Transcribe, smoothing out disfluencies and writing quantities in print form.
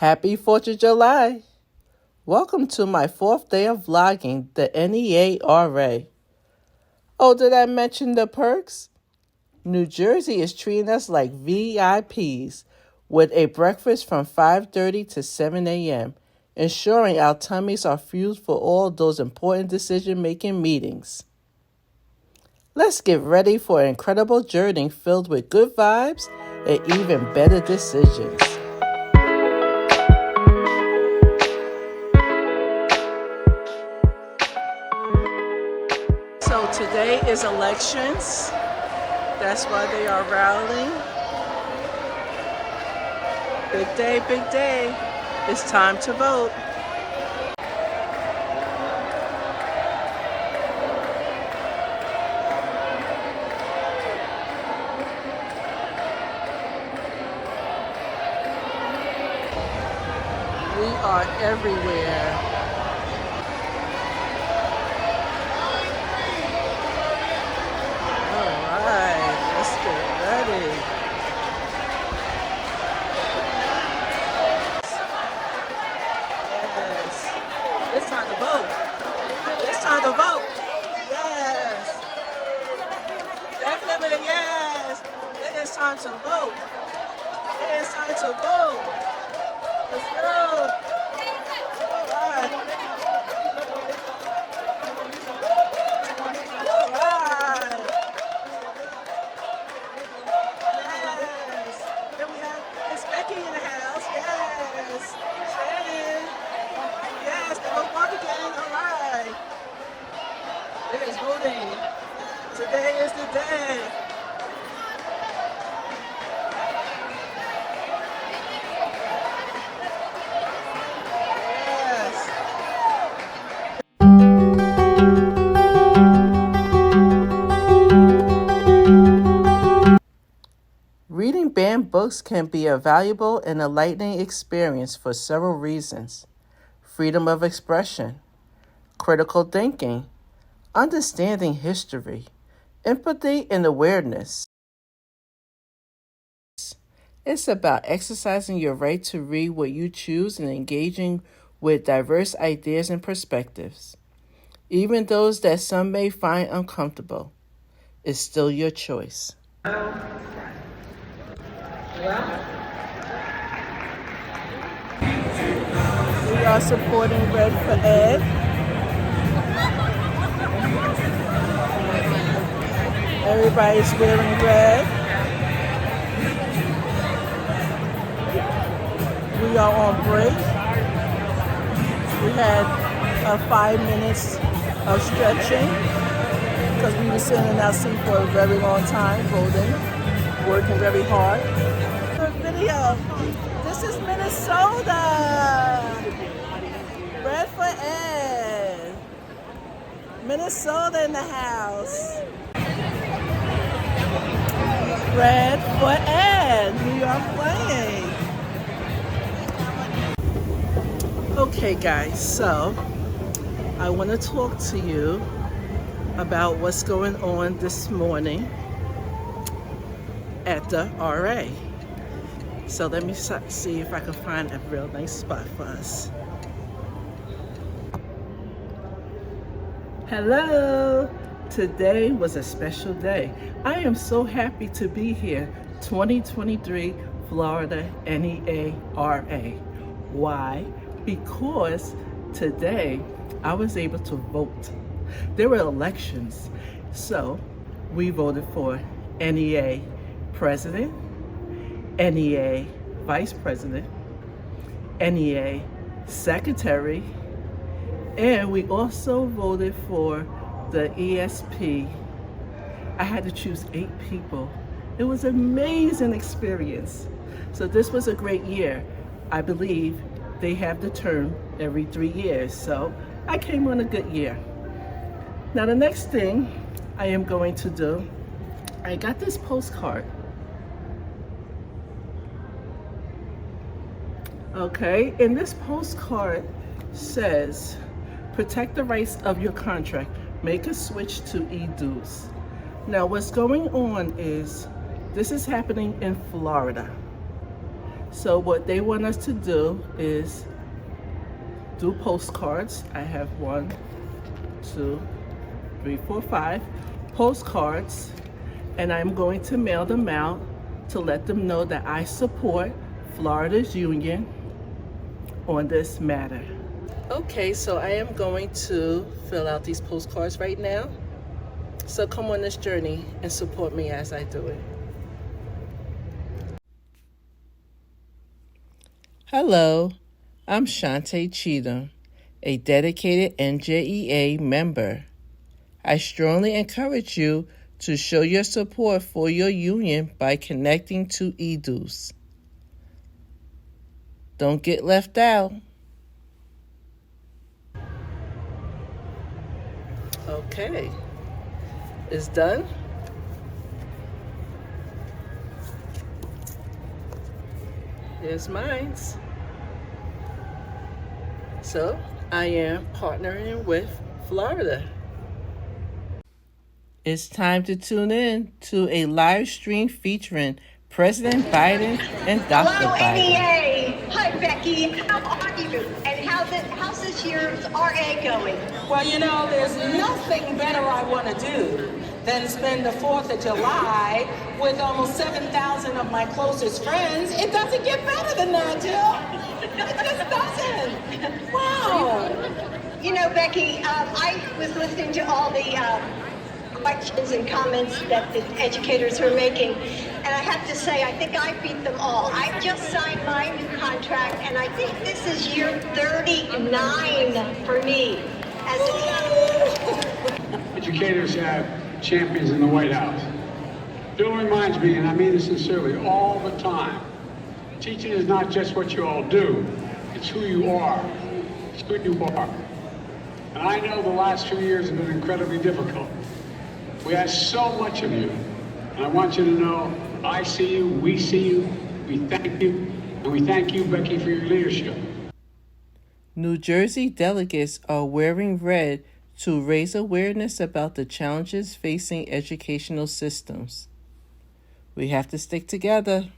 Happy 4th of July! Welcome to my 4th day of vlogging the NEA-RA. Oh, did I mention the perks? New Jersey is treating us like VIPs with a breakfast from 5:30 to 7 a.m., ensuring our tummies are fueled for all those important decision-making meetings. Let's get ready for an incredible journey filled with good vibes and even better decisions. So today is elections. That's why they are rallying. Big day, big day. It's time to vote. We are everywhere. It's time to vote. It's time to vote. Yes. Definitely, yes. It is time to vote. It is time to vote. Let's go. All right. All right. Yes. Then we have Miss Becky in the house. Yes. Shannon. Yes, that was one again. All right. It is voting. Today is the day. Yes. Reading banned books can be a valuable and enlightening experience for several reasons. Freedom of expression, critical thinking, understanding history, empathy and awareness. It's about exercising your right to read what you choose and engaging with diverse ideas and perspectives. Even those that some may find uncomfortable, it's still your choice. We are supporting Red for Ed. Everybody's wearing red. We are on break. We had 5 minutes of stretching because we were sitting in our seat for a very long time, voting, working very hard. Video. This is Minnesota. Red for Ed. Minnesota in the house. Red for Ed. We are playing. Okay, guys, so I want to talk to you about what's going on this morning at the RA. So let me see if I can find a real nice spot for us. Hello! Today was a special day. I am so happy to be here, 2023 Florida NEA-RA. Why? Because today I was able to vote. There were elections, so we voted for NEA President, NEA Vice President, NEA Secretary, and we also voted for the ESP. I had to choose 8 people. It was an amazing experience. So this was a great year. I believe they have the term every 3 years, so I came on a good year. Now the next thing I am going to do, I got this postcard. Okay, and this postcard says, protect the rights of your contract, make a switch to e-dues. Now what's going on is, this is happening in Florida. So what they want us to do is do postcards. I have 1, 2, 3, 4, 5 postcards, and I'm going to mail them out to let them know that I support Florida's union on this matter. Okay, so I am going to fill out these postcards right now. So come on this journey and support me as I do it. Hello, I'm Shantae Cheatham, a dedicated NJEA member. I strongly encourage you to show your support for your union by connecting to EDUs. Don't get left out. Okay, it's done. Here's mine. So I am partnering with Florida. It's time to tune in to a live stream featuring President Biden and Dr. Hello, Biden. NEA. Hi, Becky. How are you? And how's this year's RA going? Well, you know, there's nothing better I want to do than spend the 4th of July with almost 7,000 of my closest friends. It doesn't get better than that, Jill. It just doesn't. Wow. You know, Becky, I was listening to all the questions and comments that the educators were making, and I have to say, I think I beat them all. I just signed my new contract, and I think this is year 39 for me as an Educators have champions in the White House. Bill reminds me, and I mean this sincerely, all the time, teaching is not just what you all do, it's who you are. It's who you are. And I know the last few years have been incredibly difficult. We ask so much of you, and I want you to know I see you, we see you, we thank you, and we thank you, Becky, for your leadership. New Jersey delegates are wearing red to raise awareness about the challenges facing educational systems. We have to stick together.